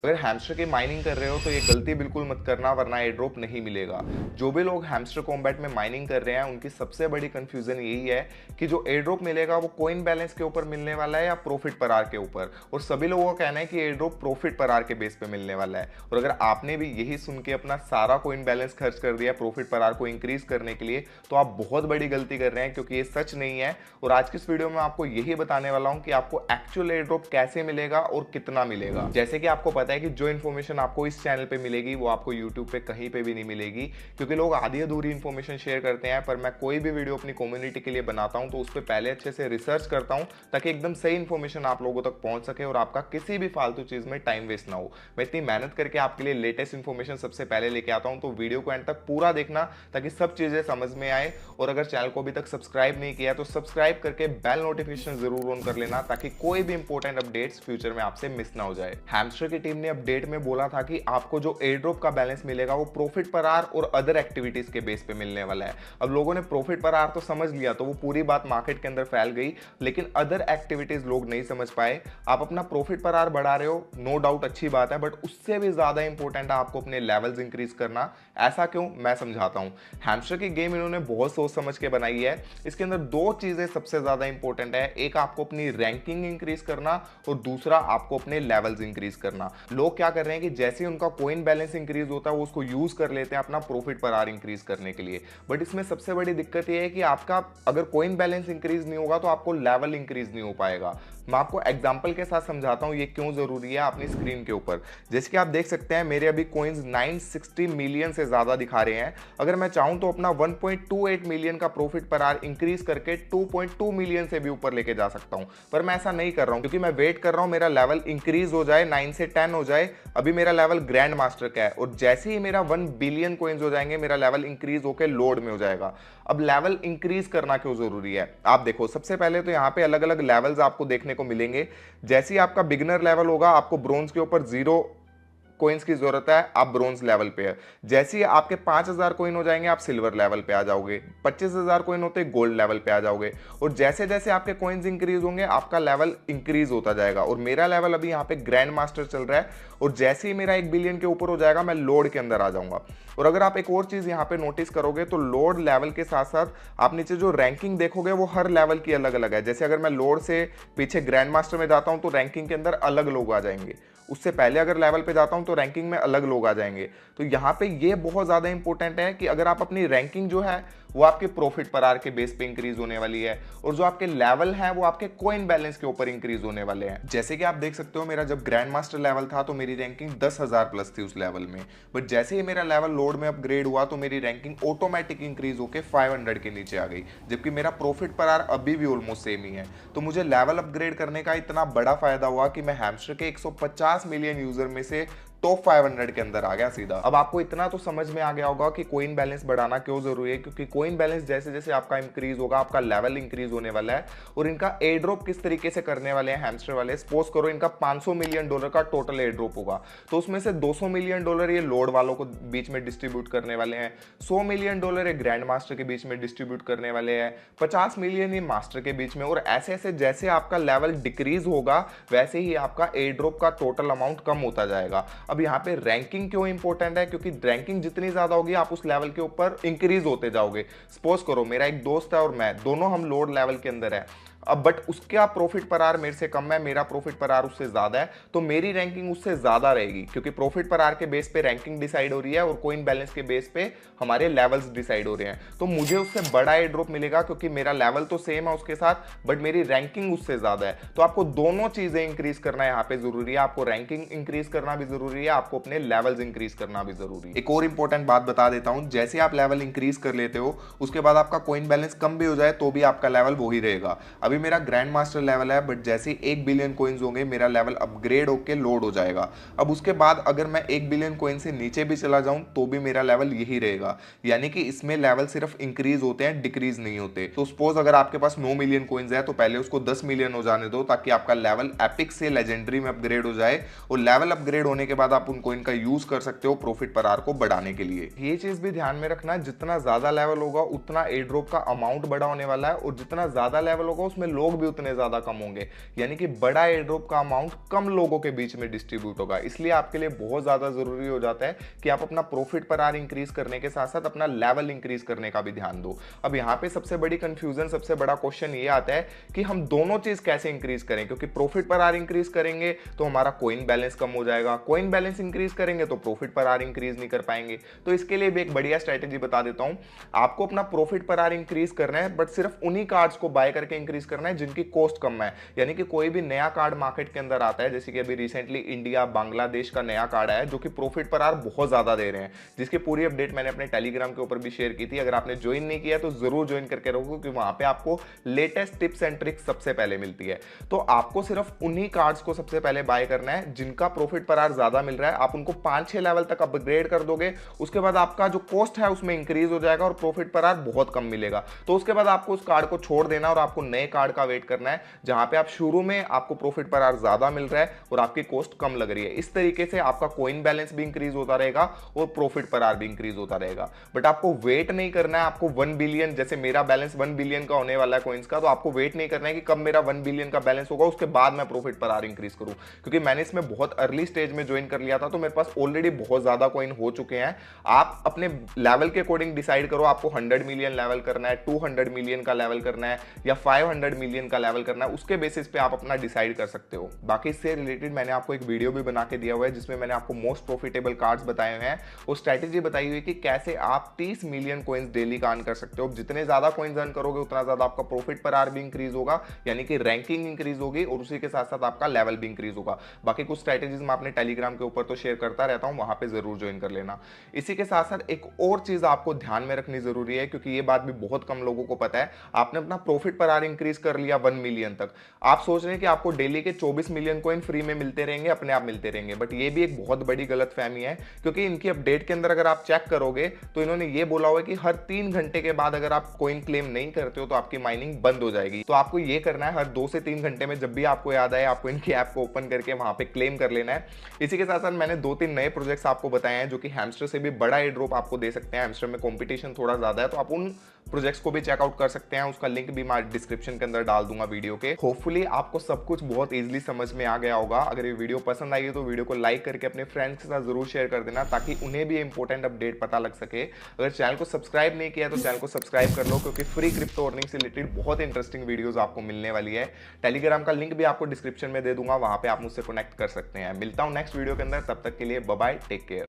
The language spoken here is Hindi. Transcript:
अगर हैमस्टर की माइनिंग कर रहे हो तो ये गलती बिल्कुल मत करना, वरना एयर ड्रॉप नहीं मिलेगा। जो भी लोग हैमस्टर कॉम्बैट में माइनिंग कर रहे हैं उनकी सबसे बड़ी कंफ्यूजन यही है कि जो एयर ड्रॉप मिलेगा वो कॉइन बैलेंस के ऊपर मिलने वाला है या प्रॉफिट पर आर के ऊपर। और सभी लोगों का कहना है कि एयर ड्रॉप प्रॉफिट पर आर के बेस पे मिलने वाला है। और अगर आपने भी यही सुन के अपना सारा कॉइन बैलेंस खर्च कर दिया प्रॉफिट पर आर को इंक्रीज करने के लिए, तो आप बहुत बड़ी गलती कर रहे हैं, क्योंकि ये सच नहीं है। और आज की इस वीडियो में आपको यही बताने वाला हूं कि आपको एक्चुअल एयर ड्रॉप कैसे मिलेगा और कितना मिलेगा। जैसे कि आपको पता है कि जो इन्फॉर्मेशन आपको इस चैनल पे मिलेगी वो आपको YouTube पे कहीं पे भी नहीं मिलेगी, क्योंकि लोग आधी अधूरी इन्फॉर्मेशन शेयर करते हैं। पर मैं कोई भी वीडियो अपनी कम्युनिटी के लिए बनाता हूं तो उस पर पहले अच्छे से रिसर्च करता हूं, ताकि एकदम सही इन्फॉर्मेशन आप लोगों तक पहुंच सके और आपका किसी भी फालतू चीज में टाइम वेस्ट ना हो। मैं इतनी मेहनत करके आपके लिए लेटेस्ट इन्फॉर्मेशन सबसे पहले लेके आता हूं, तो वीडियो को एंड तक पूरा देखना ताकि सब चीजें समझ में आए। और अगर चैनल को अभी तक सब्सक्राइब नहीं किया तो सब्सक्राइब करके बेल नोटिफिकेशन जरूर ऑन कर लेना, ताकि कोई भी इंपॉर्टेंट अपडेट्स फ्यूचर में आपसे मिस ना हो जाए। हैमस्टर की टीम ने अपडेट में बोला था कि आपको जो एयर ड्रॉप का बैलेंस मिलेगा वो प्रॉफिट पर आर और अदर एक्टिविटीज के बेस पे मिलने वाला है। अब लोगों ने प्रॉफिट पर आर तो समझ लिया, तो वो पूरी बात मार्केट के अंदर फैल गई, लेकिन अदर एक्टिविटीज लोग नहीं समझ पाए। आप अपना प्रॉफिट पर आर बढ़ा रहे हो, नो डाउट अच्छी बात है, बट उससे भी ज्यादा इंपॉर्टेंट है आपको अपने लेवल्स इंक्रीज करना। ऐसा क्यों, मैं समझाता हूं। हैमस्टर की गेम इन्होंने बहुत सोच समझ के बनाई है। इसके अंदर दो चीजें सबसे ज्यादा इंपॉर्टेंट है, एक आपको अपनी रैंकिंग इंक्रीज करना और दूसरा आपको अपने लेवल्स इंक्रीज करना। लोग क्या कर रहे हैं कि जैसे उनका कॉइन बैलेंस इंक्रीज होता है वो उसको यूज कर लेते हैं अपना प्रॉफिट पर आर इंक्रीज करने के लिए। बट इसमें सबसे बड़ी दिक्कत ये है कि आपका अगर कॉइन बैलेंस इंक्रीज नहीं होगा तो आपको लेवल इंक्रीज नहीं हो पाएगा। मैं आपको एग्जांपल के साथ समझाता हूं ये क्यों जरूरी है अपनी स्क्रीन के ऊपर। जैसे कि आप देख सकते हैं मेरे अभी कॉइन्स 960 मिलियन से ज्यादा दिखा रहे हैं। अगर मैं चाहूं तो अपना 1.28 मिलियन का प्रॉफिट पर आर इंक्रीज करके 2.2 मिलियन से भी ऊपर लेके जा सकता हूं, पर मैं ऐसा नहीं कर रहा हूं, क्योंकि मैं वेट कर रहा हूं मेरा लेवल इंक्रीज हो जाए, 9 से 10 हो जाए। अभी मेरा लेवल ग्रैंड मास्टर का है और जैसे ही मेरा 1 बिलियन कॉइन्स हो जाएंगे मेरा लेवल इंक्रीज होकर लोड में हो जाएगा। अब लेवल इंक्रीज करना क्यों जरूरी है, आप देखो। सबसे पहले तो यहाँ पे अलग अलग लेवल्स आपको देखने को मिलेंगे। जैसे ही आपका बिगिनर लेवल होगा आपको ब्रोंज के ऊपर 0 कोइंस की जरूरत है, आप ब्रोंज लेवल पे है। जैसे ही आपके 5000 कोइन हो जाएंगे आप सिल्वर लेवल पे आ जाओगे, 25000 कोइन होते गोल्ड लेवल पे आ जाओगे। और जैसे जैसे आपके कोइंस इंक्रीज होंगे आपका लेवल इंक्रीज होता जाएगा। और मेरा लेवल अभी यहाँ पे ग्रैंड मास्टर चल रहा है, और जैसे ही मेरा 1 बिलियन के ऊपर हो जाएगा मैं लोड के अंदर आ जाऊंगा। और अगर आप एक और चीज यहाँ पे नोटिस करोगे तो लोड लेवल के साथ साथ आप नीचे जो रैंकिंग देखोगे वो हर लेवल की अलग अलग है। जैसे अगर मैं लोड से पीछे ग्रैंड मास्टर में जाता हूं तो रैंकिंग के अंदर अलग लोग आ जाएंगे, उससे पहले अगर लेवल पे जाता हूं तो रैंकिंग में अलग लोग आ जाएंगे। तो यहां पे ये बहुत ज्यादा इंपॉर्टेंट है कि अगर आप अपनी रैंकिंग जो है वो आपके प्रॉफिट पर आर के बेस पे इंक्रीज होने वाली है, और जो आपके लेवल है वो आपके कॉइन बैलेंस के ऊपर इंक्रीज होने वाले हैं। जैसे कि आप देख सकते हो मेरा जब ग्रैंड मास्टर लेवल था तो मेरी रैंकिंग 10,000 प्लस थी उस लेवल में, बट जैसे ही मेरा लेवल लोड में अपग्रेड हुआ तो मेरी रैंकिंग ऑटोमेटिक इंक्रीज होकर 500 के नीचे आ गई, जबकि मेरा प्रॉफिट पर आर अभी भी ऑलमोस्ट सेम ही है। तो मुझे लेवल अपग्रेड करने का इतना बड़ा फायदा हुआ कि मैं हैमस्टर के 150 मिलियन यूजर में से टॉप 500 के अंदर आ गया सीधा। अब आपको इतना तो समझ में आ गया होगा कि कॉइन बैलेंस बढ़ाना क्यों जरूरी है, क्योंकि कॉइन बैलेंस जैसे जैसे आपका इंक्रीज होगा आपका लेवल इंक्रीज होने वाला है। और इनका एयर ड्रॉप किस तरीके से करने वाले हैं हैमस्टर वाले, सपोज करो इनका $500 मिलियन का टोटल एयर ड्रॉप होगा, तो उसमें से $200 मिलियन ये लोड वालों को बीच में डिस्ट्रीब्यूट करने वाले हैं, $100 मिलियन ये ग्रैंड मास्टर के बीच में डिस्ट्रीब्यूट करने वाले हैं, 50 मिलियन ये मास्टर के बीच में। और ऐसे ऐसे जैसे आपका लेवल डिक्रीज होगा वैसे ही आपका एयर ड्रॉप का टोटल अमाउंट कम होता जाएगा। अब यहाँ पे रैंकिंग क्यों इंपॉर्टेंट है, क्योंकि रैंकिंग जितनी ज्यादा होगी आप उस लेवल के ऊपर इंक्रीज होते जाओगे। सपोज करो मेरा एक दोस्त है और मैं दोनों हम लोड लेवल के अंदर है, अब बट उसका प्रॉफिट पर आर मेरे से कम है, मेरा प्रॉफिट पर आर उससे ज्यादा है, तो मेरी रैंकिंग उससे ज्यादा रहेगी, क्योंकि प्रॉफिट पर आर के बेस पे रैंकिंग डिसाइड हो रही है और कॉइन बैलेंस के बेस पे हमारे लेवल्स डिसाइड हो रहे हैं। तो मुझे उससे बड़ा एयर ड्रॉप मिलेगा, क्योंकि मेरा लेवल तो सेम है उसके साथ बट मेरी रैंकिंग उससे ज्यादा है। तो आपको दोनों चीजें इंक्रीज करना यहाँ पे जरूरी है, आपको रैंकिंग इंक्रीज करना भी जरूरी है, आपको अपने लेवल्स इंक्रीज करना भी जरूरी है। एक और इंपॉर्टेंट बात बता देता हूं, जैसे आप लेवल इंक्रीज कर लेते हो उसके बाद आपका कॉइन बैलेंस कम भी हो जाए तो भी आपका लेवल वही रहेगा। अभी मेरा ग्रैंड मास्टर लेवल है, बट जैसे 1 बिलियन कॉइन्स होंगे मेरा लेवल अपग्रेड होकर लोड हो जाएगा। अब उसके बाद अगर मैं 1 बिलियन कॉइन से नीचे भी चला जाऊं तो भी मेरा लेवल यही रहेगा, यानी कि इसमें लेवल सिर्फ इंक्रीज होते हैं, डिक्रीज नहीं होते। तो सपोज अगर आपके पास 9 मिलियन कॉइन्स है तो पहले उसको 10 मिलियन हो जाने दो, ताकि आपका लेवल एपिक से लेजेंडरी में अपग्रेड हो जाए, और लेवल अपग्रेड होने के बाद आप उन कॉइन का यूज कर सकते हो प्रॉफिट पर आर को बढ़ाने के लिए। ये चीज भी ध्यान में रखना, जितना ज्यादा लेवल होगा उतना एयर ड्रॉप का अमाउंट बड़ा होने वाला है, और जितना ज्यादा लेवल होगा उसमें लोग भी उतने ज्यादा कम होंगे, यानी कि बड़ा एयर ड्रॉप का अमाउंट कम लोगों के बीच में डिस्ट्रीब्यूट होगा। इसलिए आपके लिए बहुत ज्यादा जरूरी हो जाता है कि आप अपना प्रॉफिट पर आवर इंक्रीज करने के साथ साथ अपना लेवल इंक्रीज करने का भी ध्यान दो। अब यहाँ पे सबसे बड़ी कंफ्यूजन, सबसे बड़ा क्वेश्चन ये आता है कि हम दोनों चीज कैसे इंक्रीज करें, क्योंकि प्रॉफिट पर आवर इंक्रीज करेंगे तो हमारा कॉइन बैलेंस कम हो जाएगा, कॉइन बैलेंस इंक्रीज करेंगे तो प्रॉफिट पर आवर इंक्रीज नहीं कर पाएंगे। तो इसके लिए भी एक बढ़िया स्ट्रेटेजी बता देता हूं। आपको अपना प्रॉफिट पर आवर इंक्रीज करना है, बट सिर्फ उन्हीं कार्ड्स को बाय करके इंक्रीज करना है जिनकी कॉस्ट कम है। यानी कि कोई भी नया कार्ड मार्केट के अंदर आता है, जैसे कि अभी रिसेंटली इंडिया बांग्लादेश का नया कार्ड आया जो कि प्रॉफिट पर आवर बहुत ज्यादा दे रहे हैं, जिसकी पूरी अपडेट मैंने अपने टेलीग्राम के ऊपर भी शेयर की थी। अगर आपने ज्वाइन नहीं किया तो जरूर ज्वाइन करके रखो, क्योंकि वहां पे आपको लेटेस्ट टिप्स एंड ट्रिक्स सबसे पहले मिलती है। तो आपको सिर्फ उन्हीं कार्ड्स को सबसे पहले बाय करना है जिनका प्रॉफिट पर आवर ज्यादा मिल रहा है। आप उनको 5-6 लेवल तक अपग्रेड कर दोगे, उसके बाद आपका जो कॉस्ट है उसमें इंक्रीज हो जाएगा और प्रॉफिट पर आवर बहुत कम मिलेगा। तो उसके बाद आपको उस कार्ड को छोड़ देना और आपको नए कार्ड का वेट करना है, जहां पे आप शुरू में आपको प्रॉफिट पर आवर ज्यादा मिल रहा है और आपकी कॉस्ट कम लग रही है। इस तरीके से आपका कॉइन बैलेंस भी इंक्रीज होता रहेगा और प्रॉफिट पर आवर भी इंक्रीज होता रहेगा। बट आपको वेट नहीं करना है। आपको 1 बिलियन, जैसे मेरा बैलेंस 1 बिलियन का होने वाला है कॉइन्स का, तो आपको वेट नहीं करना है कि कब मेरा 1 बिलियन का बैलेंस होगा उसके बाद मैं प्रॉफिट पर आवर इंक्रीज करूं, क्योंकि मैंने इसमें बहुत अर्ली स्टेज में ज्वाइन कर लिया था, तो मेरे पास ऑलरेडी बहुत ज्यादा कॉइन हो चुके हैं। आप अपने लेवल के अकॉर्डिंग डिसाइड करो, आपको 100 मिलियन लेवल करना है, 200 मिलियन का लेवल करना है या 500 मिलियन का लेवल करना है, उसके बेसिस पे आप अपना डिसाइड कर सकते हो। बाकी इससे रिलेटेड मैंने आपको एक वीडियो भी बना के दिया हुआ है, जिसमें मैंने आपको मोस्ट प्रॉफिटेबल कार्ड्स बताए हुए हैं और स्ट्रेटेजी बताई हुई है कि कैसे आप 30 मिलियन कॉइन्स डेली का अर्न कर सकते हो। जितने ज्यादा कॉइन्स अर्न करोगे उतना ज्यादा आपका प्रॉफिट पर आवर भी इंक्रीज होगा, यानी कि रैंकिंग इंक्रीज होगी और उसी के साथ साथ आपका लेवल भी इंक्रीज होगा। बाकी कुछ स्ट्रेटेजीज मैं अपने टेलीग्राम के ऊपर तो शेयर करता रहता हूं, वहां पे जरूर ज्वाइन कर लेना। इसी के साथ साथ एक और चीज आपको ध्यान में रखनी जरूरी है, क्योंकि ये बात भी बहुत कम लोगों को पता है। आपने अपना प्रॉफिट पर आवर इंक्रीज कर लिया 1 मिलियन तक, आप सोच रहे हैं कि आपको डेली के 24 मिलियन कॉइन फ्री में मिलते रहेंगे, अपने आप मिलते रहेंगे, बट ये भी एक बहुत बड़ी गलतफहमी है। क्योंकि इनकी अपडेट के अंदर अगर आप चेक करोगे तो इन्होंने ये बोला हुआ है कि हर 3 घंटे के बाद अगर आप कॉइन क्लेम नहीं करते हो तो आपकी माइनिंग बंद हो जाएगी। तो आपको ये करना है, हर 2 से 3 घंटे में जब भी आपको याद आए आपको इनकी ऐप को ओपन करके वहां पे क्लेम कर लेना है। इसी के साथ साथ मैंने 2-3 नए प्रोजेक्ट्स आपको बताए हैं जो कि हैमस्टर से भी बड़ा एयर ड्रॉप आपको दे सकते हैं। हैमस्टर में कंपटीशन थोड़ा ज्यादा है, तो आप उन प्रोजेक्ट्स को भी चेकआउट कर सकते हैं। उसका लिंक भी मैं डिस्क्रिप्शन के अंदर डाल दूंगा वीडियो के। होपफुली आपको सब कुछ बहुत इजीली समझ में आ गया होगा। अगर ये वीडियो पसंद आई है तो वीडियो को लाइक करके अपने फ्रेंड्स के साथ जरूर शेयर कर देना, ताकि उन्हें भी इंपॉर्टेंट अपडेट पता लग सके। अगर चैनल को सब्सक्राइब नहीं किया तो चैनल को सब्सक्राइब कर लो, क्योंकि फ्री क्रिप्टो अर्निंग से रिलेटेड बहुत इंटरेस्टिंग वीडियोस आपको मिलने वाली है। टेलीग्राम का लिंक भी आपको डिस्क्रिप्शन में दे दूंगा, वहां पे आप मुझसे कनेक्ट कर सकते हैं। मिलता हूं नेक्स्ट वीडियो के अंदर, तब तक के लिए बाय बाय, टेक केयर।